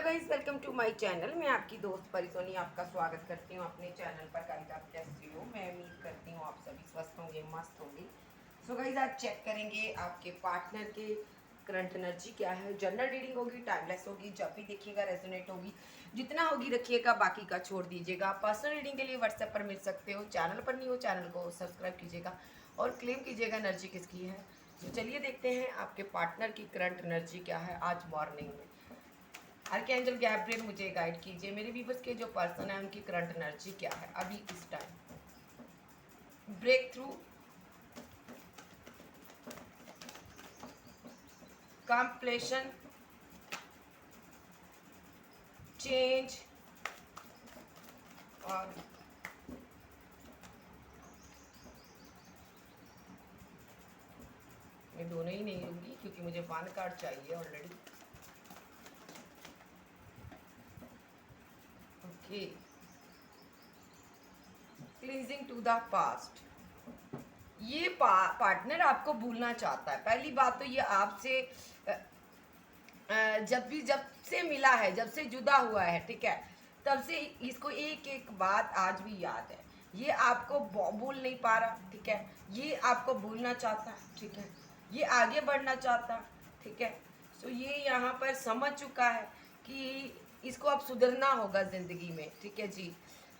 Guys, welcome to my channel. मैं आपकी दोस्त परिसोनी आपका स्वागत करती हूँ अपने चैनल पर। गाइस, आप कैसे हो? मैं उम्मीद करती हूँ आप सभी स्वस्थ होंगे, मस्त होंगे। सो गाइस, आज चेक करेंगे आपके पार्टनर के करंट एनर्जी क्या है। जनरल रीडिंग होगी, टाइमलेस होगी, जब भी देखिएगा रेजोनेट होगी। जितना होगी रखिएगा, बाकी का छोड़ दीजिएगा। पर्सनल रीडिंग के लिए व्हाट्सएप पर मिल सकते हो। चैनल पर नहीं हो, चैनल को सब्सक्राइब कीजिएगा और क्लेम कीजिएगा एनर्जी किसकी है। तो चलिए देखते हैं आपके पार्टनर की करंट एनर्जी क्या है आज मॉर्निंग में। आर्कएंजल गैब्रियल मुझे गाइड कीजिए, मेरे व्यूवर्स के जो पर्सन है उनकी करंट एनर्जी क्या है अभी इस टाइम। ब्रेक थ्रू, कॉम्प्लेशन, चेंज और मैं दोनों ही नहीं लूंगी क्योंकि मुझे 1 कार्ड चाहिए already. Okay, cleansing to the past. ये पार्टनर आपको भूलना चाहता है। पहली बात तो ये आपसे जब से मिला है, जब से जुदा हुआ है, ठीक है, तब से इसको एक एक बात आज भी याद है। ये आपको भूल नहीं पा रहा, ठीक है। ये आपको भूलना चाहता है, ठीक है। ये आगे बढ़ना चाहता है, ठीक है। सो ये यहाँ पर समझ चुका है कि इसको अब सुधरना होगा ज़िंदगी में, ठीक है जी।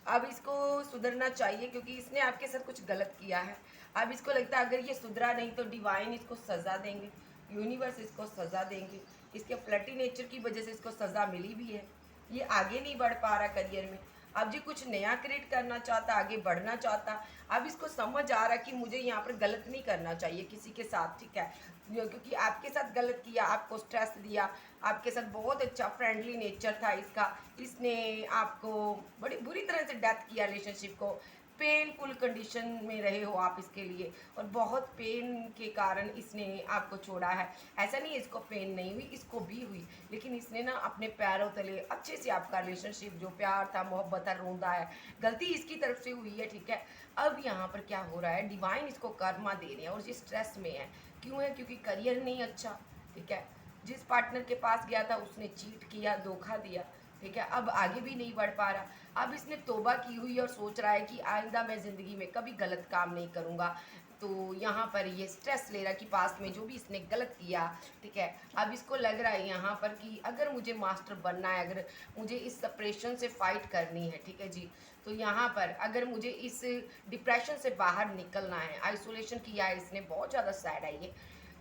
अब इसको सुधरना चाहिए क्योंकि इसने आपके साथ कुछ गलत किया है। अब इसको लगता है अगर ये सुधरा नहीं तो डिवाइन इसको सज़ा देंगे, यूनिवर्स इसको सज़ा देंगे। इसके फ्लर्टी नेचर की वजह से इसको सज़ा मिली भी है। ये आगे नहीं बढ़ पा रहा करियर में। अब जी कुछ नया क्रिएट करना चाहता, आगे बढ़ना चाहता। अब इसको समझ आ रहा कि मुझे यहाँ पर गलत नहीं करना चाहिए किसी के साथ, ठीक है। क्योंकि आपके साथ गलत किया, आपको स्ट्रेस दिया, आपके साथ बहुत अच्छा फ्रेंडली नेचर था इसका। इसने आपको बड़ी बुरी तरह से डेथ किया रिलेशनशिप को। पेनफुल कंडीशन में रहे हो आप इसके लिए और बहुत पेन के कारण इसने आपको छोड़ा है। ऐसा नहीं है इसको पेन नहीं हुई, इसको भी हुई, लेकिन इसने ना अपने पैरों तले अच्छे से आपका रिलेशनशिप जो प्यार था, मोहब्बत था, रोंदा है। गलती इसकी तरफ से हुई है, ठीक है। अब यहाँ पर क्या हो रहा है, डिवाइन इसको कर्मा दे रहे हैं और ये स्ट्रेस में है। क्यों है? क्योंकि करियर नहीं अच्छा, ठीक है। जिस पार्टनर के पास गया था उसने चीट किया, धोखा दिया, ठीक है। अब आगे भी नहीं बढ़ पा रहा। अब इसने तौबा की हुई और सोच रहा है कि आइंदा मैं ज़िंदगी में कभी गलत काम नहीं करूँगा। तो यहाँ पर ये स्ट्रेस ले रहा कि पास्ट में जो भी इसने गलत किया, ठीक है। अब इसको लग रहा है यहाँ पर कि अगर मुझे मास्टर बनना है, अगर मुझे इस सेपरेशन से फाइट करनी है, ठीक है जी, तो यहाँ पर अगर मुझे इस डिप्रेशन से बाहर निकलना है, आइसोलेशन किया है इसने, बहुत ज़्यादा सैड है ये।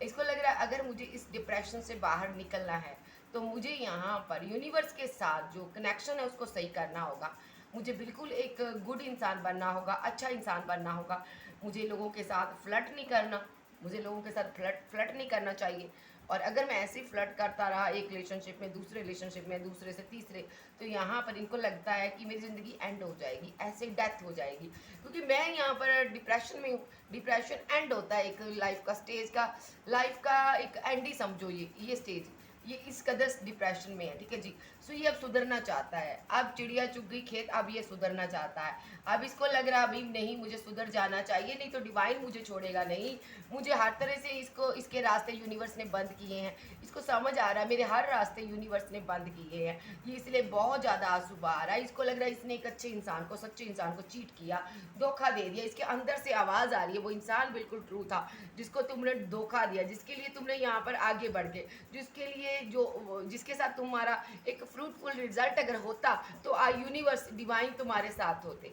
इसको लग रहा है अगर मुझे इस डिप्रेशन से बाहर निकलना है तो मुझे यहाँ पर यूनिवर्स के साथ जो कनेक्शन है उसको सही करना होगा। मुझे बिल्कुल एक गुड इंसान बनना होगा, अच्छा इंसान बनना होगा। मुझे लोगों के साथ फ्लर्ट नहीं करना, मुझे लोगों के साथ फ्लर्ट नहीं करना चाहिए। और अगर मैं ऐसे ही फ्लर्ट करता रहा एक रिलेशनशिप में, दूसरे रिलेशनशिप में, दूसरे से तीसरे, तो यहाँ पर इनको लगता है कि मेरी ज़िंदगी एंड हो जाएगी, ऐसे डेथ हो जाएगी। क्योंकि मैं यहाँ पर डिप्रेशन में हूँ। डिप्रेशन एंड होता है एक लाइफ का स्टेज का, लाइफ का एक एंड ही समझो ये स्टेज। ये इस कदर डिप्रेशन में है, ठीक है जी। सो ये अब सुधरना चाहता है। अब चिड़िया चुग गई खेत, अब ये सुधरना चाहता है। अब इसको लग रहा है अभी नहीं, मुझे सुधर जाना चाहिए, नहीं तो डिवाइन मुझे छोड़ेगा नहीं। मुझे हर तरह से इसको, इसके रास्ते यूनिवर्स ने बंद किए हैं। इसको समझ आ रहा है मेरे हर रास्ते यूनिवर्स ने बंद किए हैं। ये इसलिए बहुत ज़्यादा आंसू बहा रहा है। इसको लग रहा है इसने एक अच्छे इंसान को, सच्चे इंसान को चीट किया, धोखा दे दिया। इसके अंदर से आवाज़ आ रही है वो इंसान बिल्कुल ट्रू था जिसको तुमने धोखा दिया, जिसके लिए तुमने यहाँ पर आगे बढ़ के, जिसके लिए जो जिसके साथ तुम्हारा एक फ्रूटफुल रिजल्ट अगर होता तो यूनिवर्स डिवाइन तुम्हारे साथ होते,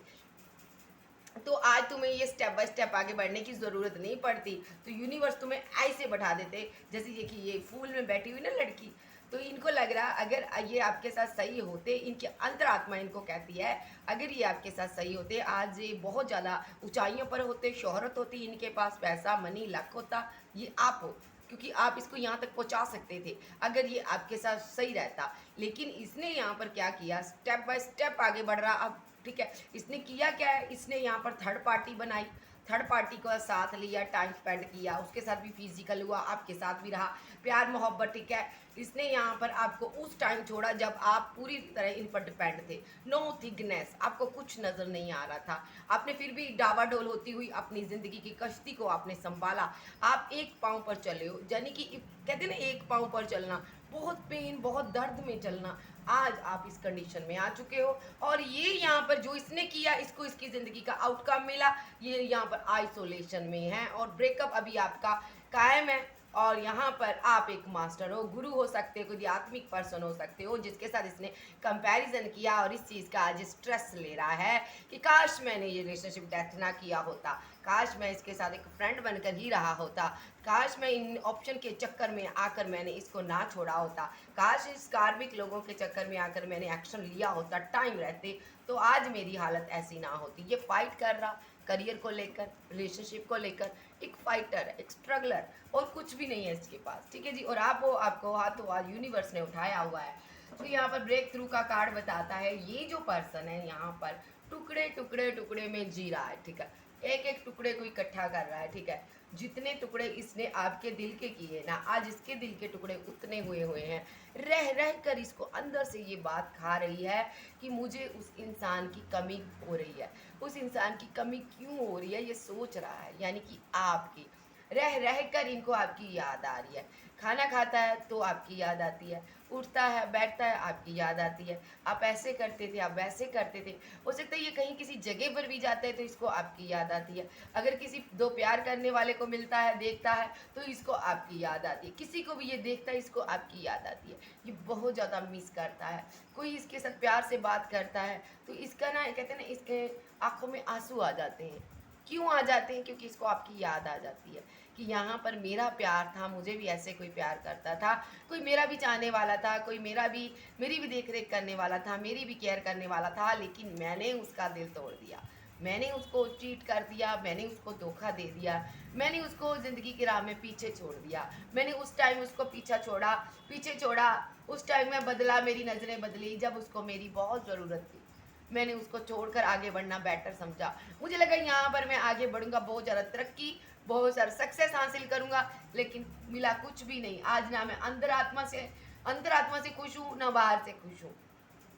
तो आज तुम्हें ये स्टेप बाय स्टेप आगे बढ़ने की ज़रूरत नहीं पड़ती। तो यूनिवर्स तुम्हें ऐसे बैठा देते जैसे ये कि ये फूल में बैठी हुई ना लड़की। तो इनको लग रहा अगर ये आपके साथ सही होते, इनकी अंतरात्मा इनको कहती है अगर ये आपके साथ सही होते, आज ये बहुत ज़्यादा ऊंचाइयों पर होते, शोहरत होती, इनके पास पैसा, मनी, लक होता। ये आप हो, क्योंकि आप इसको यहाँ तक पहुँचा सकते थे अगर ये आपके साथ सही रहता। लेकिन इसने यहाँ पर क्या किया, स्टेप बाय स्टेप आगे बढ़ रहा अब, ठीक है। इसने किया क्या है, इसने यहाँ पर थर्ड पार्टी बनाई, थर्ड पार्टी को साथ लिया, टाइम स्पेंड किया, उसके साथ भी फिजिकल हुआ, आपके साथ भी रहा, प्यार मोहब्बत, ठीक है। इसने यहाँ पर आपको उस टाइम छोड़ा जब आप पूरी तरह इन पर डिपेंड थे। नो थिकनेस, आपको कुछ नज़र नहीं आ रहा था। आपने फिर भी डावाडोल होती हुई अपनी ज़िंदगी की कश्ती को आपने संभाला। आप एक पाँव पर चले हो, यानी कि कहते हैं ना एक पाँव पर चलना, बहुत पेन, बहुत दर्द में चलना, आज आप इस कंडीशन में आ चुके हो। और ये यहाँ पर जो इसने किया, इसको इसकी ज़िंदगी का आउटकम मिला, ये यहाँ पर आइसोलेशन में है और ब्रेकअप अभी आपका कायम है। और यहाँ पर आप एक मास्टर हो, गुरु हो सकते हो, कोई आत्मिक पर्सन हो सकते हो, जिसके साथ इसने कंपैरिजन किया और इस चीज़ का आज स्ट्रेस ले रहा है कि काश मैंने ये रिलेशनशिप डेथ ना किया होता, काश मैं इसके साथ एक फ्रेंड बनकर ही रहा होता, काश मैं इन ऑप्शन के चक्कर में आकर मैंने इसको ना छोड़ा होता, काश इस कार्मिक लोगों के चक्कर में आकर मैंने एक्शन लिया होता टाइम रहते, तो आज मेरी हालत ऐसी ना होती। ये फाइट कर रहा करियर को लेकर, रिलेशनशिप को लेकर, एक फाइटर, एक स्ट्रगलर, और कुछ भी नहीं है इसके पास, ठीक है जी। और आप वो आपको हाथों हाथ यूनिवर्स ने उठाया हुआ है। तो यहाँ पर ब्रेक थ्रू का कार्ड बताता है ये जो पर्सन है यहाँ पर टुकड़े टुकड़े टुकड़े में जी रहा है, ठीक है, एक एक टुकड़े को इकट्ठा कर रहा है, ठीक है। जितने टुकड़े इसने आपके दिल के किए ना, आज इसके दिल के टुकड़े उतने हुए हुए हैं। रह रह कर इसको अंदर से ये बात खा रही है कि मुझे उस इंसान की कमी हो रही है, उस इंसान की कमी क्यों हो रही है, ये सोच रहा है, यानी कि आपकी। रह रह कर इनको आपकी याद आ रही है। खाना खाता है तो आपकी याद आती है, उठता है बैठता है आपकी याद आती है, आप ऐसे करते थे, आप वैसे करते थे। हो सकता है ये कहीं किसी जगह पर भी जाता है तो इसको आपकी याद आती है। अगर किसी दो प्यार करने वाले को मिलता है, देखता है, तो इसको आपकी याद आती है। किसी को भी ये देखता है, इसको आपकी याद आती है। ये बहुत ज़्यादा मिस करता है। कोई इसके साथ प्यार से बात करता है तो इसका ना, कहते हैं ना, इसके आंखों में आंसू आ जाते हैं। क्यों आ जाते हैं? क्योंकि इसको आपकी याद आ जाती है कि यहाँ पर मेरा प्यार था, मुझे भी ऐसे कोई प्यार करता था, कोई मेरा भी चाहने वाला था, कोई मेरी भी देख रेख करने वाला था, मेरी भी केयर करने वाला था, लेकिन मैंने उसका दिल तोड़ दिया, मैंने उसको चीट कर दिया, मैंने उसको धोखा दे दिया, मैंने उसको ज़िंदगी की राह में पीछे छोड़ दिया। मैंने उस टाइम उसको पीछे छोड़ा, उस टाइम मैं बदला, मेरी नज़रें बदली जब उसको मेरी बहुत ज़रूरत थी। मैंने उसको छोड़कर आगे बढ़ना बेटर समझा। मुझे लगा यहाँ पर मैं आगे बढ़ूंगा, बहुत ज़्यादा तरक्की, बहुत सारा सक्सेस हासिल करूंगा, लेकिन मिला कुछ भी नहीं। आज ना मैं अंदर आत्मा से खुश हूँ, ना बाहर से खुश हूँ।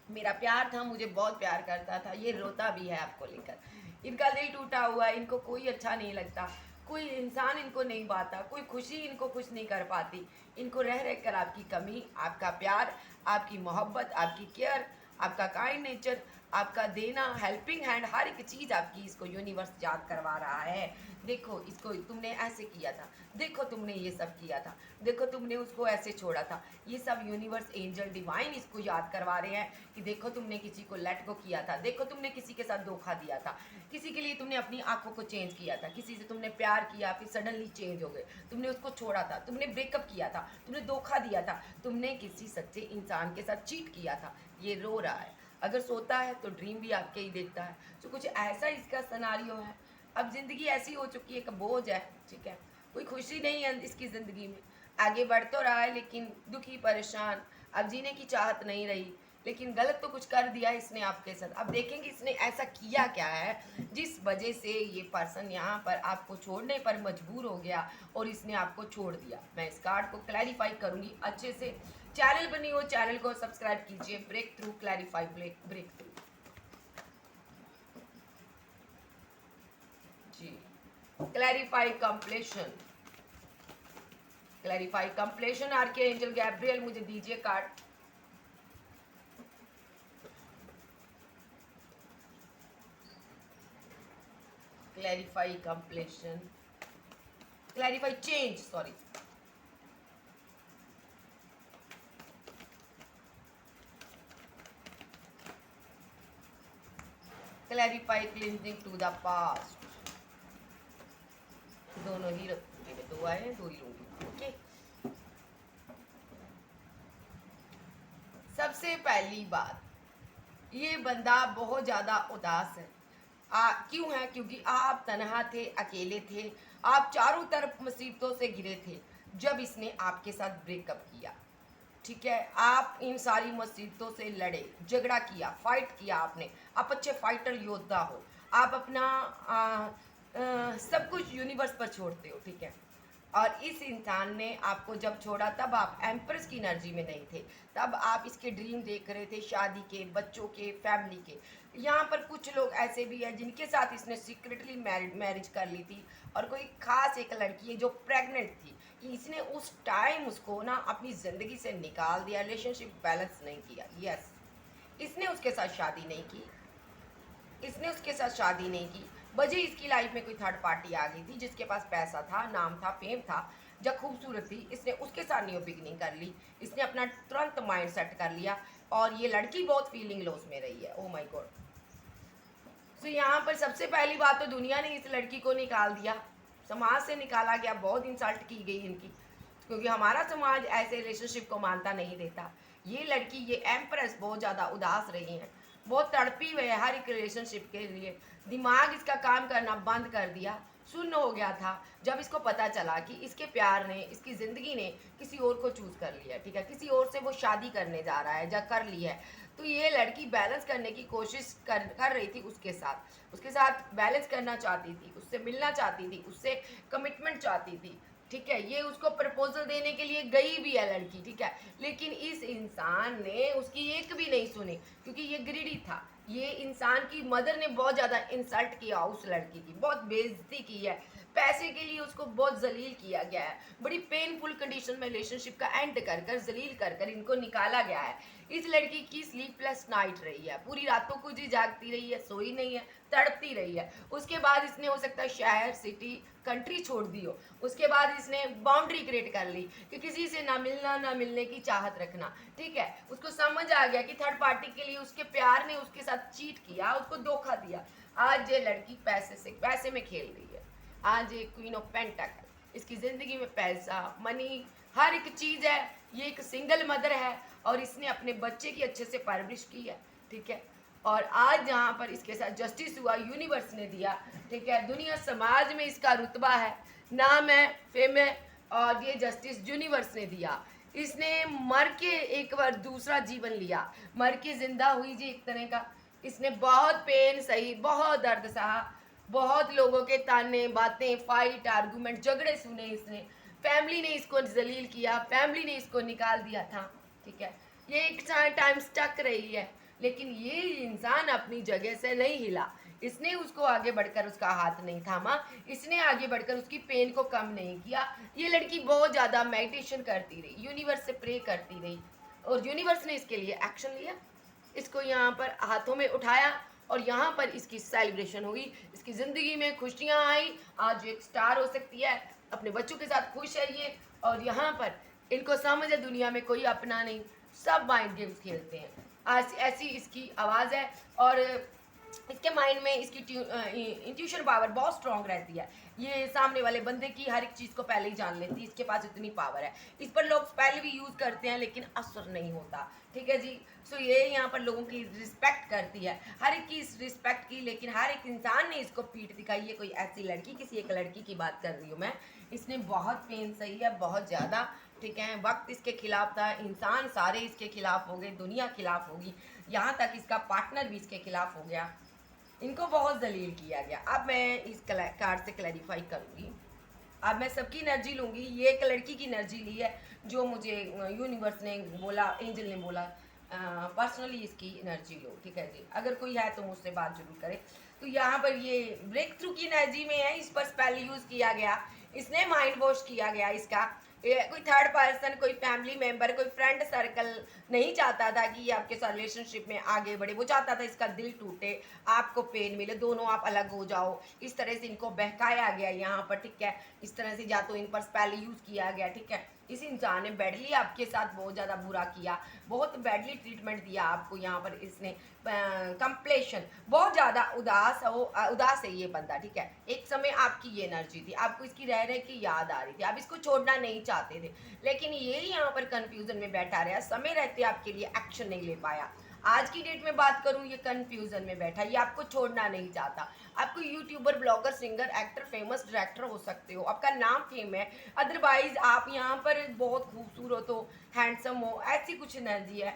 मेरा प्यार था, मुझे बहुत प्यार करता था, ये रोता भी है आपको लेकर। इनका दिल टूटा हुआ है, इनको कोई अच्छा नहीं लगता, कोई इंसान इनको नहीं पाता, कोई खुशी इनको खुश नहीं कर पाती। इनको रह रह कर आपकी कमी, आपका प्यार, आपकी मोहब्बत, आपकी केयर, आपका काइंड नेचर, आपका देना, हेल्पिंग हैंड, हर एक चीज़ आपकी इसको यूनिवर्स याद करवा रहा है। देखो इसको तुमने ऐसे किया था, देखो तुमने ये सब किया था, देखो तुमने उसको ऐसे छोड़ा था। ये सब यूनिवर्स, एंजल, डिवाइन इसको याद करवा रहे हैं कि देखो तुमने किसी को लेट गो किया था, देखो तुमने किसी के साथ धोखा दिया था, किसी के लिए तुमने अपनी आंखों को चेंज किया था, किसी से तुमने प्यार किया, फिर सडनली चेंज हो गए, तुमने उसको छोड़ा था, तुमने ब्रेकअप किया था, तुमने धोखा दिया था, तुमने किसी सच्चे इंसान के साथ चीट किया था। ये रो रहा है। अगर सोता है तो ड्रीम भी आपके ही देखता है। तो कुछ ऐसा इसका सिनेरियो है। अब ज़िंदगी ऐसी हो चुकी है कि बोझ है, ठीक है, कोई खुशी नहीं है इसकी ज़िंदगी में। आगे बढ़ तो रहा है लेकिन दुखी, परेशान, अब जीने की चाहत नहीं रही। लेकिन गलत तो कुछ कर दिया इसने आपके साथ। अब देखेंगे इसने ऐसा किया क्या है जिस वजह से ये पर्सन यहाँ पर आपको छोड़ने पर मजबूर हो गया और इसने आपको छोड़ दिया। मैं इस कार्ड को क्लैरिफाई करूँगी अच्छे से। चैनल बनी हो, चैनल को सब्सक्राइब कीजिए। Break through clarify, break through जी। Clarify completion archangel Gabriel, मुझे दीजिए card. Clarify completion, clarify change, sorry, clarify cleansing to the past. दोनों ही रखूंगी, दो आए हैं, दो ही लूंगी, ओके। सबसे पहली बात, ये बंदा बहुत ज़्यादा उदास है। क्यों है? क्योंकि आप तनहा थे, अकेले थे, आप चारों तरफ मुसीबतों से घिरे थे जब इसने आपके साथ ब्रेकअप किया, ठीक है। आप इन सारी मुसीबतों से लड़े, झगड़ा किया, फाइट किया आपने। आप अच्छे फाइटर योद्धा हो। आप अपना सब कुछ यूनिवर्स पर छोड़ते हो, ठीक है। और इस इंसान ने आपको जब छोड़ा तब आप एम्प्रेस की एनर्जी में नहीं थे। तब आप इसके ड्रीम देख रहे थे, शादी के, बच्चों के, फैमिली के। यहाँ पर कुछ लोग ऐसे भी हैं जिनके साथ इसने सीक्रेटली मैरिज कर ली थी। और कोई खास एक लड़की है जो प्रेग्नेंट थी, इसने उस टाइम उसको ना अपनी ज़िंदगी से निकाल दिया, रिलेशनशिप बैलेंस नहीं किया। यस, इसने उसके साथ शादी नहीं की, इसने उसके साथ शादी नहीं की, वजह इसकी लाइफ में कोई थर्ड पार्टी आ गई थी जिसके पास पैसा था, नाम था, फेम था, जो खूबसूरत थी। इसने उसके साथ न्यू बिगनिंग कर ली, इसने अपना तुरंत माइंड सेट कर लिया, और ये लड़की बहुत फीलिंग लॉस में रही है। Oh my God. तो यहाँ पर सबसे पहली बात तो दुनिया ने इस लड़की को निकाल दिया, समाज से निकाला गया, बहुत इंसल्ट की गई इनकी, क्योंकि हमारा समाज ऐसे रिलेशनशिप को मानता नहीं देता। ये लड़की, ये एम्प्रेस बहुत ज़्यादा उदास रही हैं, बहुत तड़पी हुई है हर एक रिलेशनशिप के लिए, दिमाग इसका काम करना बंद कर दिया, शून्य हो गया था जब इसको पता चला कि इसके प्यार ने, इसकी ज़िंदगी ने किसी और को चूज़ कर लिया। ठीक है, किसी और से वो शादी करने जा रहा है, या कर ली है। तो ये लड़की बैलेंस करने की कोशिश कर रही थी उसके साथ बैलेंस करना चाहती थी, उससे मिलना चाहती थी, उससे कमिटमेंट चाहती थी। ठीक है, ये उसको प्रपोजल देने के लिए गई भी है लड़की। ठीक है, लेकिन इस इंसान ने उसकी एक भी नहीं सुनी, क्योंकि ये ग्रीडी था। ये इंसान की मदर ने बहुत ज़्यादा इंसल्ट किया उस लड़की की, बहुत बेइज्जती की है, पैसे के लिए उसको बहुत जलील किया गया है, बड़ी पेनफुल कंडीशन में रिलेशनशिप का एंड कर कर, जलील कर कर इनको निकाला गया है। इस लड़की की स्लीपलेस नाइट रही है, पूरी रातों को जी जागती रही है, सोई नहीं है, तड़पती रही है। उसके बाद इसने हो सकता है शहर, सिटी, कंट्री छोड़ दी हो। उसके बाद इसने बाउंड्री क्रिएट कर ली कि किसी से ना मिलना, ना मिलने की चाहत रखना। ठीक है, उसको समझ आ गया कि थर्ड पार्टी के लिए उसके प्यार ने उसके साथ चीट किया, उसको धोखा दिया। आज ये लड़की पैसे में खेल रही है। आज ये क्वीन ऑफ पेंटाकल, इसकी ज़िंदगी में पैसा, मनी, हर एक चीज़ है। ये एक सिंगल मदर है, और इसने अपने बच्चे की अच्छे से परवरिश की है। ठीक है, और आज जहाँ पर इसके साथ जस्टिस हुआ, यूनिवर्स ने दिया। ठीक है, दुनिया समाज में इसका रुतबा है, नाम है, फेम है, और ये जस्टिस यूनिवर्स ने दिया। इसने मर के एक बार दूसरा जीवन लिया, मर के जिंदा हुई जी एक तरह का। इसने बहुत पेन सही, बहुत दर्द सहा, बहुत लोगों के ताने, बातें, फाइट, आर्गूमेंट, झगड़े सुने इसने। फैमिली ने इसको जलील किया, फैमिली ने इसको निकाल दिया था। ठीक है, ये एक टाइम स्टक रही है, लेकिन ये इंसान अपनी जगह से नहीं हिला। इसने उसको आगे बढ़कर उसका हाथ नहीं थामा, इसने आगे बढ़कर उसकी पेन को कम नहीं किया। ये लड़की बहुत ज़्यादा मेडिटेशन करती रही, यूनिवर्स से प्रे करती रही, और यूनिवर्स ने इसके लिए एक्शन लिया। इसको यहाँ पर हाथों में उठाया, और यहाँ पर इसकी सेलिब्रेशन हुई, इसकी ज़िंदगी में खुशियाँ आई। आज एक स्टार हो सकती है, अपने बच्चों के साथ खुश है ये। और यहाँ पर इनको समझ है दुनिया में कोई अपना नहीं, सब माइंड गेम्स खेलते हैं। आज ऐसी इसकी आवाज़ है, और इसके माइंड में इसकी इंट्यूशन पावर बहुत स्ट्रांग रहती है। ये सामने वाले बंदे की हर एक चीज़ को पहले ही जान लेती है, इसके पास इतनी पावर है। इस पर लोग पहले भी यूज़ करते हैं, लेकिन असर नहीं होता। ठीक है जी। सो ये यहाँ पर लोगों की रिस्पेक्ट करती है, हर एक की रिस्पेक्ट की, लेकिन हर एक इंसान ने इसको पीठ दिखाई है। कोई ऐसी लड़की, किसी एक लड़की की बात कर रही हूँ मैं, इसने बहुत पेन सही है, बहुत ज़्यादा। ठीक है, वक्त इसके खिलाफ था, इंसान सारे इसके खिलाफ हो गए, दुनिया खिलाफ होगी, यहाँ तक इसका पार्टनर भी इसके खिलाफ हो गया, इनको बहुत जलील किया गया। अब मैं इस कार्ड से क्लैरिफाई करूँगी, अब मैं सबकी एनर्जी लूँगी। ये एक लड़की की एनर्जी ली है, जो मुझे यूनिवर्स ने बोला, एंजल ने बोला, पर्सनली इसकी एनर्जी लो। ठीक है जी, अगर कोई है तो मुझसे बात जरूर करे। तो यहाँ पर ये ब्रेक थ्रू की एनर्जी में है, इस पर स्पेल यूज़ किया गया, इसने माइंड वॉश किया गया इसका। कोई थर्ड पर्सन, कोई फैमिली मेंबर, कोई फ्रेंड सर्कल नहीं चाहता था कि ये आपके साथ रिलेशनशिप में आगे बढ़े। वो चाहता था इसका दिल टूटे, आपको पेन मिले, दोनों आप अलग हो जाओ। इस तरह से इनको बहकाया गया यहाँ पर। ठीक है, इस तरह से या तो इन पर स्पेल यूज़ किया गया। ठीक है, इस इंसान ने बैडली आपके साथ बहुत ज़्यादा बुरा किया, बहुत बैडली ट्रीटमेंट दिया आपको। यहाँ पर इसने कंप्लेशन, बहुत ज़्यादा उदास है ये बंदा। ठीक है, एक समय आपकी ये एनर्जी थी, आपको इसकी रह रह की याद आ रही थी, आप इसको छोड़ना नहीं चाहते थे, लेकिन ये यहाँ पर कंफ्यूजन में बैठा रहा, समय रहते आपके लिए एक्शन नहीं ले पाया। आज की डेट में बात करूँ, ये कंफ्यूजन में बैठा, ये आपको छोड़ना नहीं चाहता। आपको YouTuber, blogger, singer, actor, famous director हो सकते हो, आपका नाम फेम है, अदरवाइज आप यहाँ पर बहुत खूबसूरत हो, हैंडसम हो, ऐसी कुछ एनर्जी है।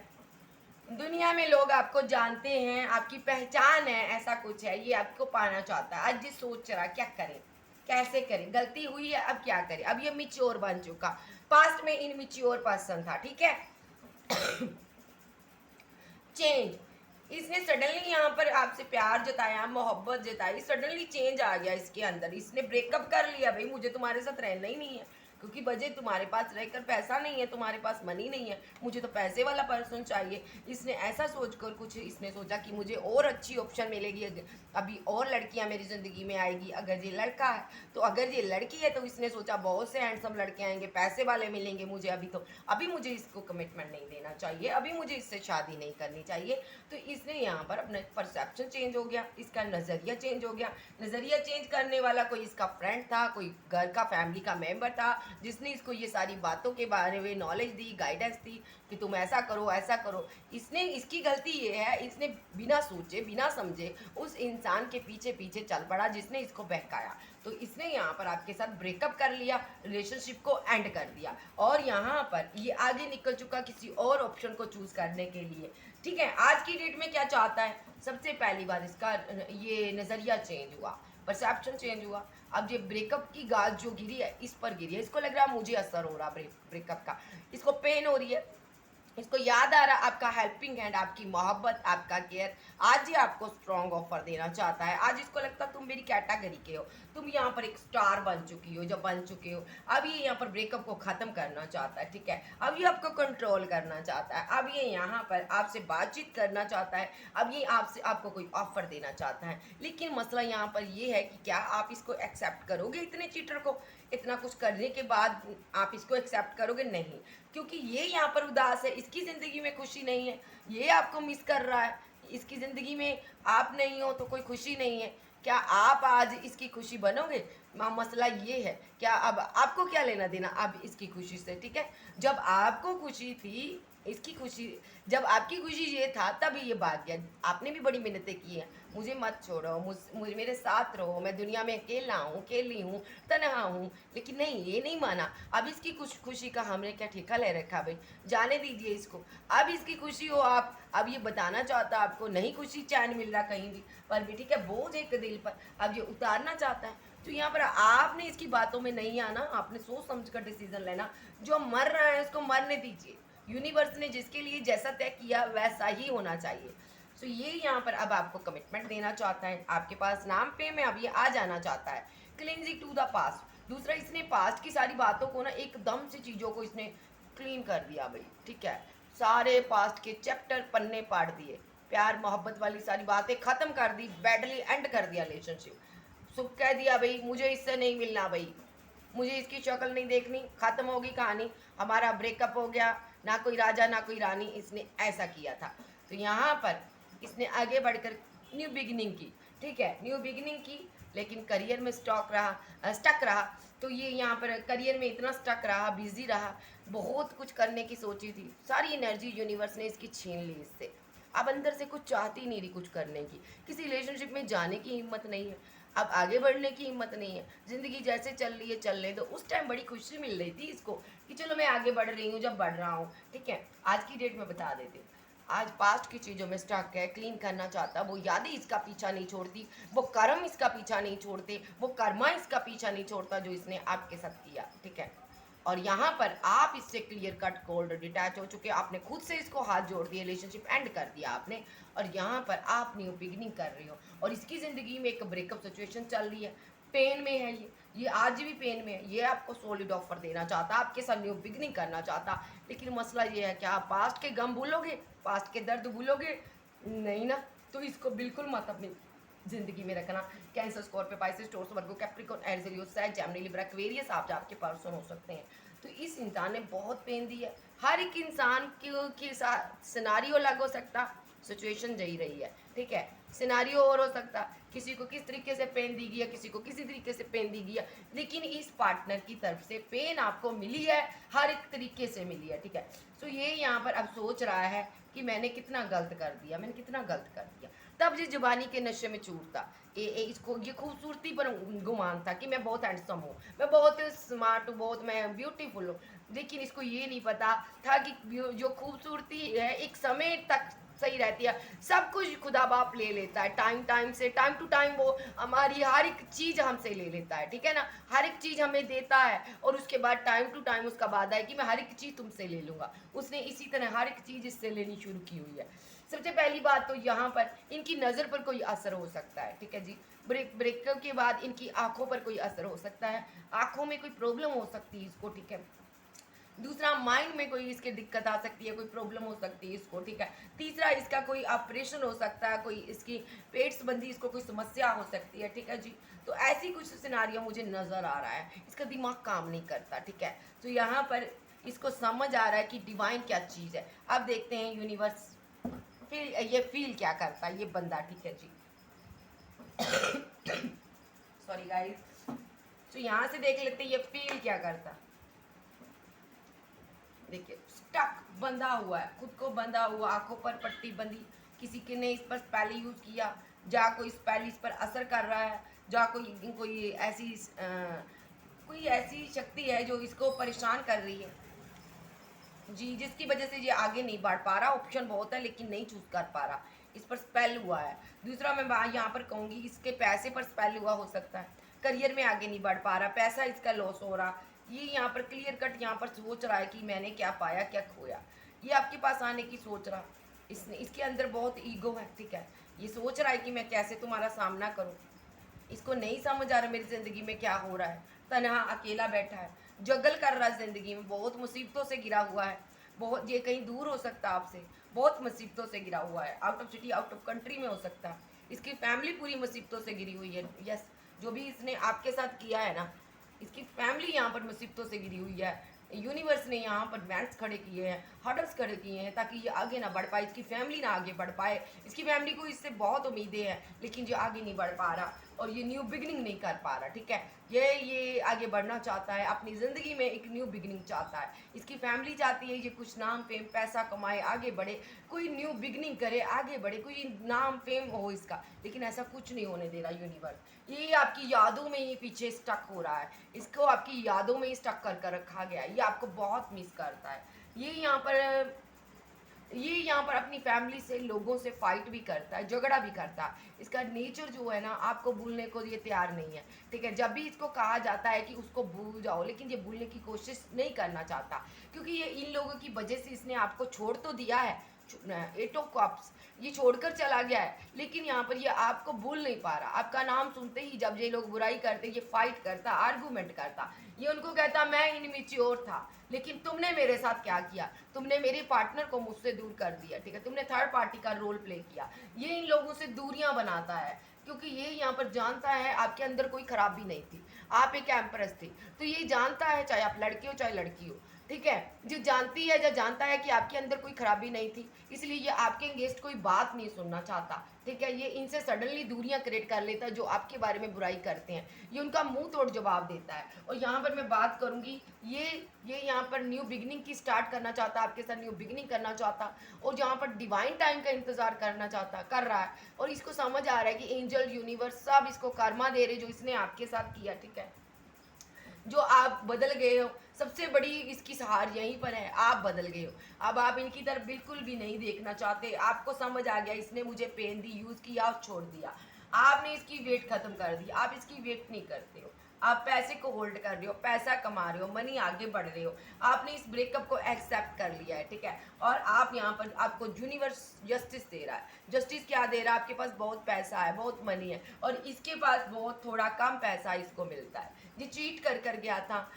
दुनिया में लोग आपको जानते हैं, आपकी पहचान है, ऐसा कुछ है। ये आपको पाना चाहता है। आज ये सोच रहा क्या करें, कैसे करें, गलती हुई है, अब क्या करें। अब ये मिच्योर बन चुका, पास्ट में इनमिच्योर पर्सन था। ठीक है, चेंज, इसने सडनली यहाँ पर आपसे प्यार जताया, मोहब्बत जताई, सडनली चेंज आ गया इसके अंदर। इसने ब्रेकअप कर लिया, भाई मुझे तुम्हारे साथ रहना ही नहीं है, क्योंकि बजट तुम्हारे पास रहकर पैसा नहीं है, तुम्हारे पास मनी नहीं है, मुझे तो पैसे वाला पर्सन चाहिए। इसने ऐसा सोचकर कुछ इसने सोचा कि मुझे और अच्छी ऑप्शन मिलेगी, अभी और लड़कियां मेरी ज़िंदगी में आएगी। अगर ये लड़का है तो, अगर ये लड़की है तो इसने सोचा बहुत से हैंडसम लड़के आएंगे, पैसे वाले मिलेंगे मुझे, अभी मुझे इसको कमिटमेंट नहीं देना चाहिए, अभी मुझे इससे शादी नहीं करनी चाहिए। तो इसने यहाँ पर अपना परसेप्शन चेंज हो गया, इसका नज़रिया चेंज हो गया। नज़रिया चेंज करने वाला कोई इसका फ्रेंड था, कोई घर का फैमिली का मेंबर था, जिसने इसको ये सारी बातों के बारे में नॉलेज दी, गाइडेंस दी कि तुम ऐसा करो ऐसा करो। इसने, इसकी गलती ये है, इसने बिना सोचे बिना समझे उस इंसान के पीछे पीछे चल पड़ा जिसने इसको बहकाया। तो इसने यहाँ पर आपके साथ ब्रेकअप कर लिया, रिलेशनशिप को एंड कर दिया, और यहाँ पर ये आगे निकल चुका किसी और ऑप्शन को चूज करने के लिए। ठीक है, आज की डेट में क्या चाहता है? सबसे पहली बार इसका ये नज़रिया चेंज हुआ, परसेप्शन चेंज हुआ। अब ये ब्रेकअप की गाज जो गिरी है इस पर गिरी है, इसको लग रहा है मुझे असर हो रहा ब्रेकअप का, इसको पेन हो रही है, इसको याद आ रहा आपका हेल्पिंग हैंड, आपकी मोहब्बत, आपका केयर। आज ये आपको स्ट्रॉन्ग ऑफर देना चाहता है। आज इसको लगता है तुम मेरी कैटेगरी के हो, तुम यहाँ पर एक स्टार बन चुकी हो, जब बन चुके हो। अब ये यहाँ पर ब्रेकअप को ख़त्म करना चाहता है, ठीक है। अब ये आपको कंट्रोल करना चाहता है, अब ये यहाँ पर आपसे बातचीत करना चाहता है, अब ये आपसे आपको कोई ऑफर देना चाहता है। लेकिन मसला यहाँ पर ये है कि क्या आप इसको एक्सेप्ट करोगे? इतने चीटर को इतना कुछ करने के बाद आप इसको एक्सेप्ट करोगे? नहीं, क्योंकि ये यहाँ पर उदास है, इसकी ज़िंदगी में खुशी नहीं है, ये आपको मिस कर रहा है, इसकी ज़िंदगी में आप नहीं हो तो कोई खुशी नहीं है। क्या आप आज इसकी खुशी बनोगे? मसला ये है, क्या अब आपको क्या लेना देना अब इसकी खुशी से? ठीक है, जब आपको खुशी थी इसकी खुशी, जब आपकी खुशी ये था तब ये भाग गया। आपने भी बड़ी मेहनतें की हैं, मुझे मत छोड़ो, मुझे मेरे साथ रहो, मैं दुनिया में अकेला हूँ, अकेली हूँ, तनहा हूँ, लेकिन नहीं, ये नहीं माना। अब इसकी कुछ खुशी का हमने क्या ठेका ले रखा भाई? जाने दीजिए इसको, अब इसकी खुशी हो आप। अब ये बताना चाहता है आपको नहीं खुशी चैन मिल रहा कहीं भी पर भी, ठीक है, बोझ एक दिल पर, अब ये उतारना चाहता है। तो यहाँ पर आपने इसकी बातों में नहीं आना, आपने सोच समझ कर डिसीजन लेना। जो मर रहा है उसको मरने दीजिए, यूनिवर्स ने जिसके लिए जैसा तय किया वैसा ही होना चाहिए। सो ये यहाँ पर अब आपको कमिटमेंट देना चाहता है, आपके पास नाम पे में अब ये आ जाना चाहता है। क्लींजिंग टू द पास्ट, दूसरा इसने पास्ट की सारी बातों को ना एकदम से चीज़ों को इसने क्लीन कर दिया भाई, ठीक है। सारे पास्ट के चैप्टर पन्ने पाड़ दिए, प्यार मोहब्बत वाली सारी बातें ख़त्म कर दी, बैडली एंड कर दिया रिलेशनशिप। सो कह दिया भाई मुझे इससे नहीं मिलना भाई, मुझे इसकी शक्ल नहीं देखनी, खत्म होगी कहानी, हमारा ब्रेकअप हो गया, ना कोई राजा ना कोई रानी। इसने ऐसा किया था। तो यहाँ पर इसने आगे बढ़कर न्यू बिगिनिंग की, ठीक है, न्यू बिगिनिंग की, लेकिन करियर में स्टक रहा। तो ये यहाँ पर करियर में इतना स्टक रहा, बिजी रहा, बहुत कुछ करने की सोची थी, सारी एनर्जी यूनिवर्स ने इसकी छीन ली इससे। अब अंदर से कुछ चाहती नहीं रही कुछ करने की, किसी रिलेशनशिप में जाने की हिम्मत नहीं है, अब आगे बढ़ने की हिम्मत नहीं है। ज़िंदगी जैसे चल रही है चलने दो। उस टाइम बड़ी खुशी मिल रही थी इसको कि चलो मैं आगे बढ़ रही हूँ, जब बढ़ रहा हूँ, ठीक है। आज की डेट में बता देते हैं, आज पास्ट की चीज़ों में स्टक है, क्लीन करना चाहता, वो यादें इसका पीछा नहीं छोड़ती, वो कर्म इसका पीछा नहीं छोड़ते, वो कर्मा इसका पीछा नहीं छोड़ता जो इसने आपके साथ किया, ठीक है। और यहाँ पर आप इससे क्लियर कट कोल्ड डिटैच हो चुके, आपने खुद से इसको हाथ जोड़ दिया, रिलेशनशिप एंड कर दिया आपने, और यहाँ पर आप न्यू बिगिनिंग कर रही हो। और इसकी ज़िंदगी में एक ब्रेकअप सिचुएशन चल रही है, पेन में है ये आज भी पेन में है। ये आपको सॉलिड ऑफर देना चाहता, आपके साथ न्यू बिगिनिंग करना चाहता, लेकिन मसला ये है कि आप पास्ट के गम भूलोगे, पास्ट के दर्द भूलोगे नहीं ना। तो इसको बिल्कुल मत अपनी जिंदगी में रखना। कैंसर, स्कॉर्पियो, पाइसेस, टॉरस, वर्गो, कैप्रिकॉर्न, एरीज, लियो, सैज, जेमिनी, लिब्रा, एक्वेरियस आप आपके पर्सन हो सकते हैं। तो इस इंसान ने बहुत पेन दी है। हर एक इंसान के साथ सिनारियो अलग हो सकता, सिचुएशन यही रही है, ठीक है। सिनारियो और हो सकता, किसी को किस तरीके से पेन दी गई है, किसी को किसी तरीके से पेन दी गई है, लेकिन इस पार्टनर की तरफ से पेन आपको मिली है, हर एक तरीके से मिली है, ठीक है। सो ये यहाँ पर अब सोच रहा है कि मैंने कितना गलत कर दिया, मैंने कितना गलत कर दिया। तब जिस जवानी के नशे में चूरता, इसको ये खूबसूरती पर गुमान था कि मैं बहुत हैंडसम हूँ, मैं बहुत स्मार्ट हूँ, बहुत मैं ब्यूटीफुल हूँ, लेकिन इसको ये नहीं पता था कि जो खूबसूरती है एक समय तक सही रहती है। सब कुछ खुदा बाप ले लेता है, टाइम टाइम से, टाइम टू टाइम वो हमारी हर एक चीज़ हमसे ले लेता है, ठीक है ना। हर एक चीज़ हमें देता है और उसके बाद टाइम टू टाइम उसका वादा है कि मैं हर एक चीज़ तुमसे ले लूँगा। उसने इसी तरह हर एक चीज़ इससे लेनी शुरू की हुई है। सबसे पहली बात तो यहाँ पर इनकी नज़र पर कोई असर हो सकता है, ठीक है जी। ब्रेकअप के बाद इनकी आंखों पर कोई असर हो सकता है, आंखों में कोई प्रॉब्लम हो सकती है इसको, ठीक है। दूसरा, माइंड में कोई इसके दिक्कत आ सकती है, कोई प्रॉब्लम हो सकती है इसको, ठीक है। तीसरा, इसका कोई ऑपरेशन हो सकता है, कोई इसकी पेट संबंधी इसको कोई समस्या हो सकती है, ठीक है जी। तो ऐसी कुछ सिनारियो मुझे नज़र आ रहा है, इसका दिमाग काम नहीं करता, ठीक है। तो यहाँ पर इसको समझ आ रहा है कि डिवाइन क्या चीज़ है। अब देखते हैं यूनिवर्स फिर ये फील क्या करता है ये बंदा, ठीक है जी। Sorry guys. तो यहाँ से देख लेते हैं ये फील क्या करता। देखिए, स्टक, बंधा हुआ है, खुद को बंधा हुआ, आंखों पर पट्टी बंधी, किसी के ने इस पर स्पेल यूज किया, जा कोई स्पेल इस पर असर कर रहा है, जा कोई कोई ऐसी कोई ऐसी शक्ति है जो इसको परेशान कर रही है जी, जिसकी वजह से ये आगे नहीं बढ़ पा रहा। ऑप्शन बहुत है लेकिन नहीं चूज कर पा रहा, इस पर स्पेल हुआ है। दूसरा, मैं यहाँ पर कहूँगी इसके पैसे पर स्पेल हुआ हो सकता है, करियर में आगे नहीं बढ़ पा रहा, पैसा इसका लॉस हो रहा। ये यहाँ पर क्लियर कट यहाँ पर सोच रहा है कि मैंने क्या पाया क्या खोया, ये आपके पास आने की सोच रहा। इसने इसके अंदर बहुत ईगो है, ठीक है। ये सोच रहा है कि मैं कैसे तुम्हारा सामना करूँ। इसको नहीं समझ आ रहा मेरी ज़िंदगी में क्या हो रहा है, तनहा अकेला बैठा है, जगल कर रहा है ज़िंदगी में, बहुत मुसीबतों से घिरा हुआ है, बहुत, ये कहीं दूर हो सकता है आपसे, बहुत मुसीबतों से घिरा हुआ है, out of city out of country में हो सकता है। इसकी फैमिली पूरी मुसीबतों से घिरी हुई है। यस, जो भी इसने आपके साथ किया है ना, इसकी फैमिली यहाँ पर मुसीबतों से घिरी हुई है। यूनिवर्स ने यहाँ पर बैंड्स खड़े किए हैं, हर्डल्स खड़े किए हैं ताकि ये आगे ना बढ़ पाए, इसकी फैमिली ना आगे बढ़ पाए। इसकी फैमिली को इससे बहुत उम्मीदें हैं लेकिन ये आगे नहीं बढ़ पा रहा और ये न्यू बिगनिंग नहीं कर पा रहा, ठीक है। ये आगे बढ़ना चाहता है, अपनी ज़िंदगी में एक न्यू बिगनिंग चाहता है। इसकी फैमिली चाहती है ये कुछ नाम फेम पैसा कमाए, आगे बढ़े, कोई न्यू बिगनिंग करे, आगे बढ़े, कोई नाम फेम हो इसका, लेकिन ऐसा कुछ नहीं होने दे रहा यूनिवर्स। ये आपकी यादों में ही पीछे स्टक हो रहा है, इसको आपकी यादों में ही स्टक कर कर रखा गया है, ये आपको बहुत मिस करता है। ये यहाँ पर अपनी फैमिली से, लोगों से फाइट भी करता है, झगड़ा भी करता है। इसका नेचर जो है ना, आपको भूलने को ये तैयार नहीं है, ठीक है। जब भी इसको कहा जाता है कि उसको भूल जाओ, लेकिन ये भूलने की कोशिश नहीं करना चाहता, क्योंकि ये इन लोगों की वजह से इसने आपको छोड़ तो दिया है, एट ऑफ कप्स, ये छोड़कर चला गया है, लेकिन यहाँ पर ये आपको भूल नहीं पा रहा। आपका नाम सुनते ही जब ये लोग बुराई करते, ये फाइट करता, आर्गूमेंट करता, ये उनको कहता मैं इनमेच्योर था, लेकिन तुमने मेरे साथ क्या किया, तुमने मेरे पार्टनर को मुझसे दूर कर दिया, ठीक है, तुमने थर्ड पार्टी का रोल प्ले किया। ये इन लोगों से दूरियां बनाता है, क्योंकि ये यहाँ पर जानता है आपके अंदर कोई खराबी नहीं थी, आप एक एम्प्रेस थे। तो ये जानता है, चाहे आप लड़के हो चाहे लड़की हो, ठीक है, जो जानती है, जो जानता है कि आपके अंदर कोई खराबी नहीं थी, इसलिए ये आपके अगेंस्ट कोई बात नहीं सुनना चाहता, ठीक है। ये इनसे सडनली दूरियां क्रिएट कर लेता है जो आपके बारे में बुराई करते हैं, ये उनका मुंह तोड़ जवाब देता है। और यहाँ पर मैं बात करूंगी, ये यहाँ पर न्यू बिगनिंग की स्टार्ट करना चाहता, आपके साथ न्यू बिगनिंग करना चाहता, और जहाँ पर डिवाइन टाइम का इंतजार करना चाहता, कर रहा है। और इसको समझ आ रहा है कि एंजल यूनिवर्स सब इसको कर्मा दे रहे जो इसने आपके साथ किया, ठीक है। जो आप बदल गए हो, सबसे बड़ी इसकी सहार यहीं पर है, आप बदल गए हो। अब आप इनकी तरफ बिल्कुल भी नहीं देखना चाहते, आपको समझ आ गया इसने मुझे पेन दी, यूज किया और छोड़ दिया, आपने इसकी वेट खत्म कर दी, आप इसकी वेट नहीं करते हो, आप पैसे को होल्ड कर रहे हो, पैसा कमा रहे हो, मनी आगे बढ़ रहे हो, आपने इस ब्रेकअप को एक्सेप्ट कर लिया है, ठीक है। और आप यहाँ पर, आपको यूनिवर्स जस्टिस दे रहा है। जस्टिस क्या दे रहा है, आपके पास बहुत पैसा है, बहुत मनी है, और इसके पास बहुत थोड़ा कम पैसा इसको मिलता है। ये चीट कर कर गया था,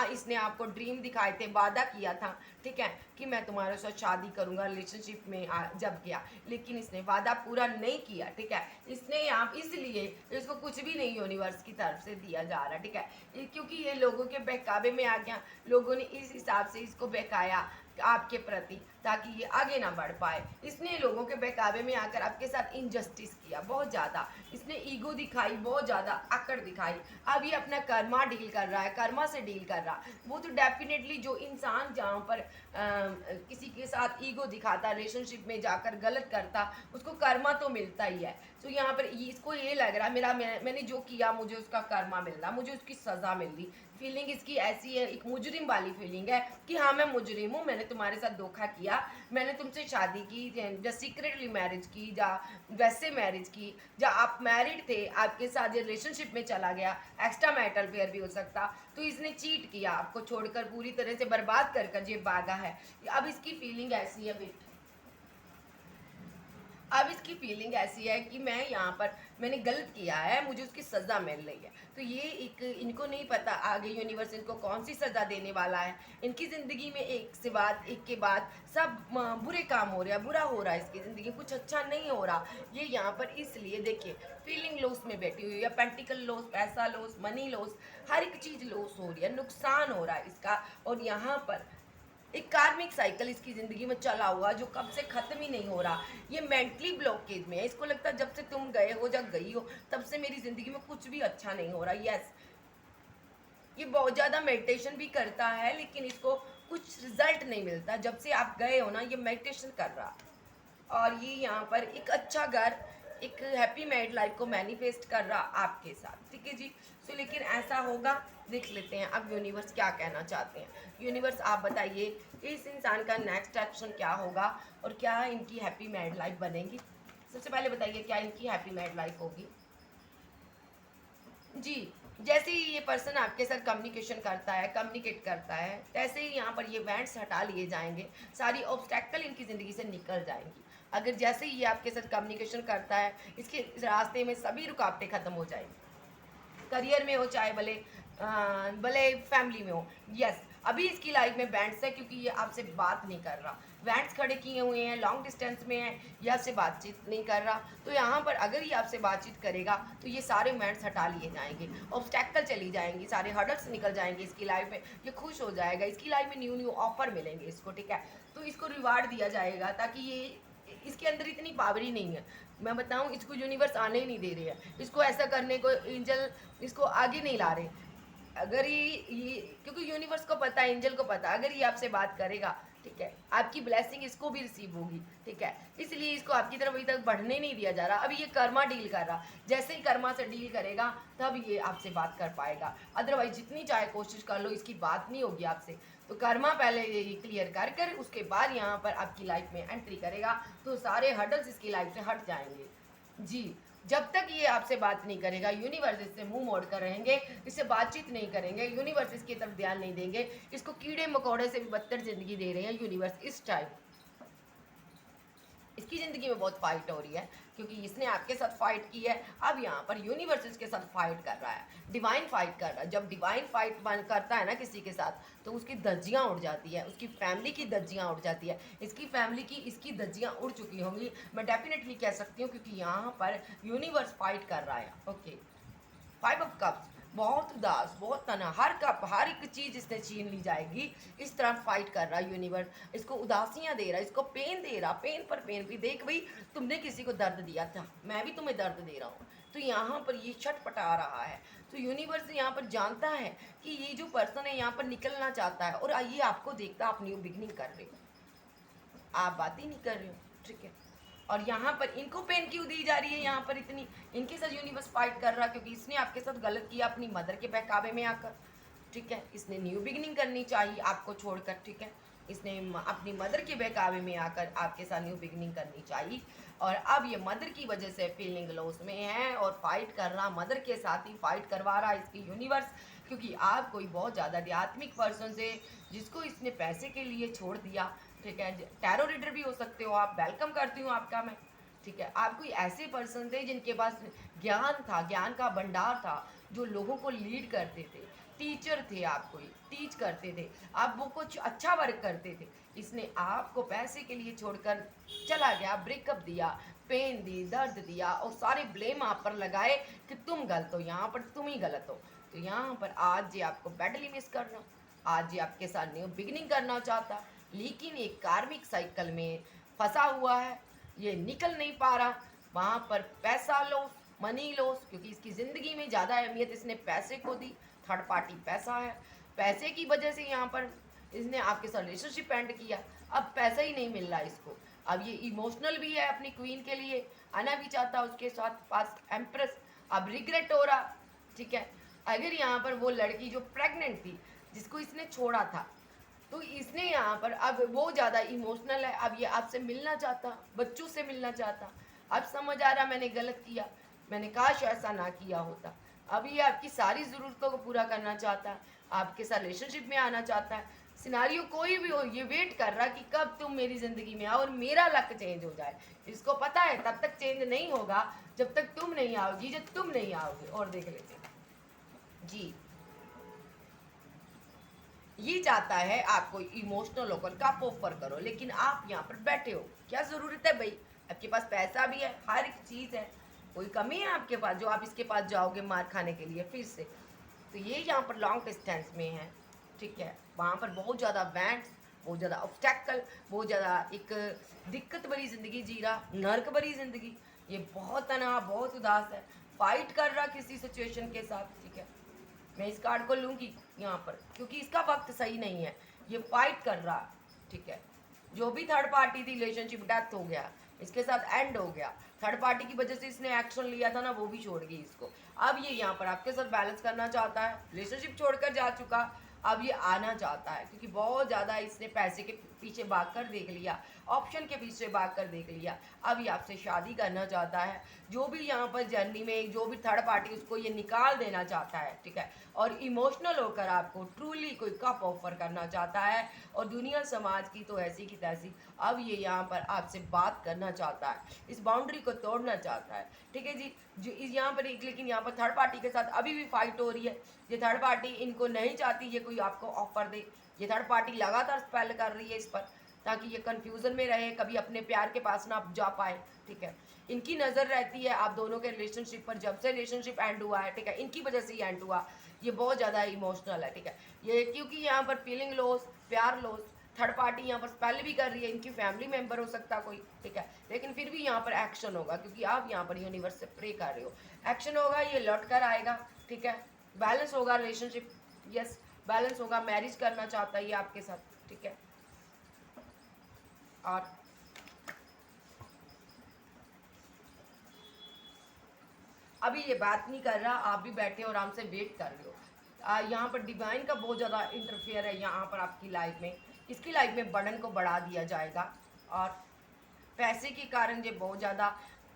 इसने आपको ड्रीम दिखाए थे, वादा किया था, ठीक है, कि मैं तुम्हारे साथ शादी करूंगा, रिलेशनशिप में जब गया, लेकिन इसने वादा पूरा नहीं किया, ठीक है। इसने यहाँ इसलिए इसको कुछ भी नहीं यूनिवर्स की तरफ से दिया जा रहा, ठीक है, क्योंकि ये लोगों के बहकावे में आ गया, लोगों ने इस हिसाब से इसको बहकाया आपके प्रति ताकि ये आगे ना बढ़ पाए। इसने लोगों के बहकावे में आकर आपके साथ इनजस्टिस किया बहुत ज़्यादा, इसने ईगो दिखाई, बहुत ज़्यादा अकड़ दिखाई। अब ये अपना कर्मा डील कर रहा है, कर्मा से डील कर रहा। वो तो डेफिनेटली जो इंसान जहाँ पर किसी के साथ ईगो दिखाता, रिलेशनशिप में जाकर गलत करता, उसको कर्मा तो मिलता ही है। तो यहाँ पर इसको ये लग रहा है मैंने जो किया मुझे उसका कर्मा मिल रहा, मुझे उसकी सज़ा मिल रही। फीलिंग इसकी ऐसी है, एक मुजरिम वाली फीलिंग है कि हाँ मैं मुजरिम हूँ, मैंने तुम्हारे साथ धोखा किया, किया, मैंने तुमसे शादी की या सीक्रेटली मैरिज की या वैसे मैरिज की, या आप मैरिड थे, आपके साथ ये रिलेशनशिप में चला गया, एक्स्ट्रा मैरिटल अफेयर भी हो सकता, तो इसने चीट किया, आपको छोड़कर पूरी तरह से बर्बाद कर कर ये भागा है। अब इसकी फीलिंग ऐसी है बेटा, अब इसकी फीलिंग ऐसी है कि मैं यहाँ पर मैंने गलत किया है, मुझे उसकी सज़ा मिल रही है। तो ये एक इनको नहीं पता आगे यूनिवर्स इनको कौन सी सज़ा देने वाला है। इनकी ज़िंदगी में एक के बाद सब बुरे काम हो रहे हैं, बुरा हो रहा है, इसकी ज़िंदगी कुछ अच्छा नहीं हो रहा। ये यहाँ पर इसलिए देखिए फीलिंग लॉस में बैठी हुई है, पेंटिकल लॉस, पैसा लॉस, मनी लॉस, हर एक चीज़ लॉस हो रही है, नुकसान हो रहा है इसका। और यहाँ पर एक कार्मिक साइकिल इसकी जिंदगी में चला हुआ जो कब से खत्म ही नहीं हो रहा। ये मेंटली ब्लॉकेज में है, इसको लगता है जब से तुम गए हो, जब गई हो, तब से मेरी जिंदगी में कुछ भी अच्छा नहीं हो रहा। यस, ये बहुत ज़्यादा मेडिटेशन भी करता है, लेकिन इसको कुछ रिजल्ट नहीं मिलता। जब से आप गए हो ना, ये मेडिटेशन कर रहा, और ये यहाँ पर एक अच्छा घर, एक हैप्पी मैरिड लाइफ को मैनिफेस्ट कर रहा आपके साथ। ठीक है जी। सो लेकिन ऐसा होगा, देख लेते हैं अब यूनिवर्स क्या कहना चाहते हैं। यूनिवर्स आप बताइए इस इंसान का नेक्स्ट एक्शन क्या होगा, और क्या इनकी हैप्पी मैरिड लाइफ बनेगी। सबसे पहले बताइए क्या इनकी हैप्पी मैरिड लाइफ होगी। जी, जैसे ही ये पर्सन आपके साथ कम्युनिकेशन करता है, कम्युनिकेट करता है, तैसे ही यहाँ पर ये बैंड्स हटा लिए जाएंगे, सारी ऑब्स्टेकल इनकी ज़िंदगी से निकल जाएंगी। अगर जैसे ही ये आपके साथ कम्युनिकेशन करता है, इसके रास्ते में सभी रुकावटें ख़त्म हो जाएंगी। करियर में हो, चाहे भले भले फैमिली में हो। यस, अभी इसकी लाइफ में बैंड्स है क्योंकि ये आपसे बात नहीं कर रहा, बैंड्स खड़े किए हुए हैं, लॉन्ग डिस्टेंस में है, ये आपसे बातचीत नहीं कर रहा। तो यहाँ पर अगर ये आपसे बातचीत करेगा तो ये सारे बैंड्स हटा लिए जाएंगे, ऑब्स्टेकल चली जाएंगी, सारे हर्डल्स निकल जाएंगे इसकी लाइफ में, ये खुश हो जाएगा, इसकी लाइफ में न्यू न्यू ऑफर मिलेंगे इसको। ठीक है, तो इसको रिवार्ड दिया जाएगा, ताकि ये इसके अंदर इतनी पावर ही नहीं है। मैं बताऊं, इसको यूनिवर्स आने ही नहीं दे रही है, इसको ऐसा करने को एंजल इसको आगे नहीं ला रहे। अगर ये क्योंकि यूनिवर्स को पता है, एंजल को पता है, अगर ये आपसे बात करेगा, ठीक है, आपकी ब्लेसिंग इसको भी रिसीव होगी। ठीक है, इसलिए इसको आपकी तरफ अभी तक बढ़ने नहीं दिया जा रहा। अभी ये कर्मा डील कर रहा, जैसे ही कर्मा से डील करेगा तब ये आपसे बात कर पाएगा, अदरवाइज जितनी चाहे कोशिश कर लो इसकी बात नहीं होगी आपसे। तो कर्मा पहले ये क्लियर कर कर उसके बाद यहाँ पर आपकी लाइफ में एंट्री करेगा, तो सारे हर्डल्स इसकी लाइफ से हट जाएंगे। जी, जब तक ये आपसे बात नहीं करेगा, यूनिवर्स इससे मुंह मोड़ कर रहेंगे, इससे बातचीत नहीं करेंगे, यूनिवर्स इसकी तरफ ध्यान नहीं देंगे, इसको कीड़े मकोड़े से भी बदतर जिंदगी दे रहे हैं यूनिवर्स इस टाइम। इसकी ज़िंदगी में बहुत फाइट हो रही है क्योंकि इसने आपके साथ फाइट की है। अब यहाँ पर यूनिवर्स इसके साथ फाइट कर रहा है, डिवाइन फाइट कर रहा है। जब डिवाइन फाइट करता है ना किसी के साथ, तो उसकी धज्जियाँ उड़ जाती है, उसकी फैमिली की धज्जियाँ उड़ जाती है। इसकी फैमिली की इसकी धज्जियाँ उड़ चुकी होंगी, मैं डेफिनेटली कह सकती हूँ, क्योंकि यहाँ पर यूनिवर्स फाइट कर रहा है। ओके, 5 ऑफ कप्स, बहुत उदास, बहुत तना, हर कप, हर एक चीज़ इसने छीन ली जाएगी, इस तरह फाइट कर रहा है यूनिवर्स। इसको उदासियाँ दे रहा है, इसको पेन दे रहा, पेन पर पेन भी। देख भाई, तुमने किसी को दर्द दिया था, मैं भी तुम्हें दर्द दे रहा हूँ, तो यहाँ पर ये छटपटा रहा है। तो यूनिवर्स यहाँ पर जानता है कि ये जो पर्सन है यहाँ पर निकलना चाहता है, और ये आपको देखता आप न्यू बिगनिंग कर रहे हो, आप बात ही नहीं कर रहे हो। ठीक है, और यहाँ पर इनको पेन क्यों दी जा रही है, यहाँ पर इतनी इनके साथ यूनिवर्स फाइट कर रहा है क्योंकि इसने आपके साथ गलत किया अपनी मदर के बहकावे में आकर। ठीक है, इसने न्यू बिगनिंग करनी चाहिए आपको छोड़कर। ठीक है, इसने अपनी मदर के बहकावे में आकर आपके साथ न्यू बिगनिंग करनी चाहिए, और अब ये मदर की वजह से फीलिंग लॉस में है और फाइट कर रहा, मदर के साथ ही फाइट करवा रहा इसकी यूनिवर्स। क्योंकि आप कोई बहुत ज़्यादा आध्यात्मिक पर्सन से, जिसको इसने पैसे के लिए छोड़ दिया। ठीक है, टैरो रीडर भी हो सकते हो आप, वेलकम करती हूँ आपका मैं। ठीक है, आप कोई ऐसे पर्सन थे जिनके पास ज्ञान था, ज्ञान का भंडार था, जो लोगों को लीड करते थे, टीचर थे, आप कोई टीच करते थे, आप वो कुछ अच्छा वर्क करते थे। इसने आपको पैसे के लिए छोड़कर चला गया, ब्रेकअप दिया, पेन दी, दर्द दिया, और सारे ब्लेम आप पर लगाए कि तुम गलत हो, यहाँ पर तुम ही गलत हो। तो यहाँ पर आज ये आपको बैडली मिस कर रहा, आज ये आपके साथ न्यू बिगिनिंग करना चाहता, लेकिन एक कार्मिक साइकिल में फंसा हुआ है, ये निकल नहीं पा रहा। वहाँ पर पैसा लॉस, मनी लॉस, क्योंकि इसकी ज़िंदगी में ज़्यादा अहमियत इसने पैसे को दी, थर्ड पार्टी पैसा है, पैसे की वजह से यहाँ पर इसने आपके साथ रिलेशनशिप एंड किया। अब पैसा ही नहीं मिल रहा इसको, अब ये इमोशनल भी है, अपनी क्वीन के लिए आना भी चाहता उसके साथ, पास एम्प्रेस, अब रिग्रेट हो रहा। ठीक है, अगर यहाँ पर वो लड़की जो प्रेग्नेंट थी, जिसको इसने छोड़ा था, तो इसने यहाँ पर अब वो ज़्यादा इमोशनल है, अब ये आपसे मिलना चाहता, बच्चों से मिलना चाहता। अब समझ आ रहा मैंने गलत किया, मैंने काश ऐसा ना किया होता। अब ये आपकी सारी ज़रूरतों को पूरा करना चाहता है, आपके साथ रिलेशनशिप में आना चाहता है। सिनारियो कोई भी हो, ये वेट कर रहा कि कब तुम मेरी ज़िंदगी में आओ और मेरा लक चेंज हो जाए। इसको पता है तब तक चेंज नहीं होगा जब तक तुम नहीं आओगी, जब तुम नहीं आओगे। और देख लेते हैं जी, ये चाहता है आपको इमोशनल होकर का आप ऑफर करो, लेकिन आप यहाँ पर बैठे हो, क्या ज़रूरत है भाई? आपके पास पैसा भी है, हर एक चीज़ है, कोई कमी है आपके पास जो आप इसके पास जाओगे मार खाने के लिए फिर से? तो ये यहाँ पर लॉन्ग डिस्टेंस में है, ठीक है। वहाँ पर बहुत ज़्यादा बैंड्स, बहुत ज़्यादा ऑब्स्टेकल, बहुत ज़्यादा एक दिक्कत भरी ज़िंदगी जी रहा, नर्क भरी ज़िंदगी। ये बहुत तनाव, बहुत उदास है, फाइट कर रहा किसी सिचुएशन के साथ, ठीक है। मैं इस कार्ड को लूँगी यहाँ पर क्योंकि इसका वक्त सही नहीं है, ये फाइट कर रहा, ठीक है। जो भी थर्ड पार्टी थी, रिलेशनशिप डेथ हो गया, इसके साथ एंड हो गया। थर्ड पार्टी की वजह से इसने एक्शन लिया था ना, वो भी छोड़ गई इसको। अब ये यहाँ पर आपके साथ बैलेंस करना चाहता है, रिलेशनशिप छोड़कर जा चुका, अब ये आना चाहता है क्योंकि बहुत ज़्यादा इसने पैसे के पीछे भाग कर देख लिया, ऑप्शन के पीछे भाग कर देख लिया। अब ये आपसे शादी करना चाहता है। जो भी यहाँ पर जर्नी में जो भी थर्ड पार्टी उसको ये निकाल देना चाहता है, ठीक है। और इमोशनल होकर आपको ट्रूली कोई कप ऑफर करना चाहता है, और दुनिया समाज की तो ऐसी की तैसी। अब ये यहाँ पर आपसे बात करना चाहता है, इस बाउंड्री को तोड़ना चाहता है, ठीक है जी। जो इस यहाँ पर लेकिन यहाँ पर थर्ड पार्टी के साथ अभी भी फाइट हो रही है। ये थर्ड पार्टी इनको नहीं चाहती ये कोई आपको ऑफर दे। ये थर्ड पार्टी लगातार स्पेल कर रही है इस पर, ताकि ये कंफ्यूजन में रहे, कभी अपने प्यार के पास ना जा पाए, ठीक है। इनकी नज़र रहती है आप दोनों के रिलेशनशिप पर, जब से रिलेशनशिप एंड हुआ है, ठीक है, इनकी वजह से ही एंड हुआ। ये बहुत ज़्यादा इमोशनल है, ठीक है। ये क्योंकि यहाँ पर फीलिंग लॉस, प्यार लॉस, थर्ड पार्टी यहाँ पर स्पेल भी कर रही है, इनकी फैमिली मेंबर हो सकता कोई, ठीक है। लेकिन फिर भी यहाँ पर एक्शन होगा क्योंकि आप यहाँ पर यूनिवर्स से प्रे कर रहे हो। एक्शन होगा, ये लौट कर आएगा, ठीक है। बैलेंस होगा रिलेशनशिप, यस बैलेंस होगा। मैरिज करना चाहता है ये आपके साथ, ठीक है। और अभी ये बात नहीं कर रहा, आप भी बैठे और आराम से वेट कर रहे हो। यहाँ पर डिवाइन का बहुत ज़्यादा इंटरफेयर है यहाँ पर आपकी लाइफ में। इसकी लाइफ में बर्डन को बढ़ा दिया जाएगा, और पैसे के कारण ये बहुत ज़्यादा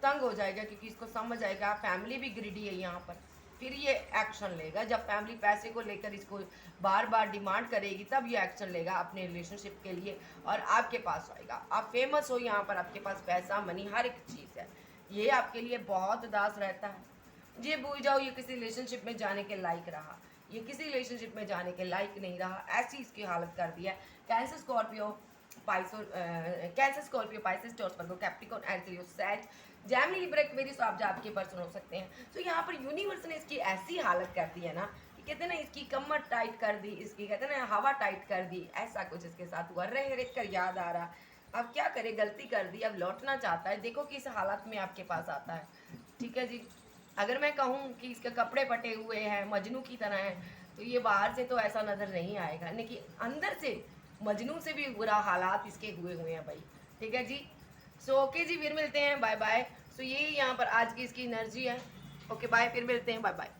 तंग हो जाएगा क्योंकि इसको समझ आएगा फैमिली भी ग्रीडी है यहाँ पर। फिर ये एक्शन लेगा जब फैमिली पैसे को लेकर इसको बार बार डिमांड करेगी, तब ये एक्शन लेगा अपने रिलेशनशिप के लिए और आपके पास आएगा। आप फेमस हो यहाँ पर, आपके पास पैसा मनी हर एक चीज़ है। ये आपके लिए बहुत उदास रहता है। ये भूल जाओ ये किसी रिलेशनशिप में जाने के लायक रहा, ये किसी रिलेशनशिप में जाने के लायक नहीं रहा, ऐसी इसकी हालत कर दी है। Cancer Scorpio Cancer Scorpio Pisces torch Virgo Capricorn and Leo Sag Gemini Libra Aquarius, आप जो आपके पर्सन हो सकते हैं। तो यहाँ पर यूनिवर्स ने इसकी ऐसी हालत कर दी है ना कि कहते हैं ना इसकी कमर टाइट कर दी, इसकी कहते हैं ना हवा टाइट कर दी, ऐसा कुछ इसके साथ हुआ। रह कर याद आ रहा, अब क्या करे, गलती कर दी, अब लौटना चाहता है। देखो कि इस हालत में आपके पास आता है, ठीक है जी। अगर मैं कहूँ कि इसके कपड़े फटे हुए हैं, मजनू की तरह है, तो ये बाहर से तो ऐसा नज़र नहीं आएगा, लेकिन अंदर से मजनू से भी बुरा हालात इसके हुए हुए हैं भाई, ठीक है जी। सो ओके जी, फिर मिलते हैं, बाय बाय। सो ये यहाँ पर आज की इसकी एनर्जी है। ओके बाय, फिर मिलते हैं, बाय बाय।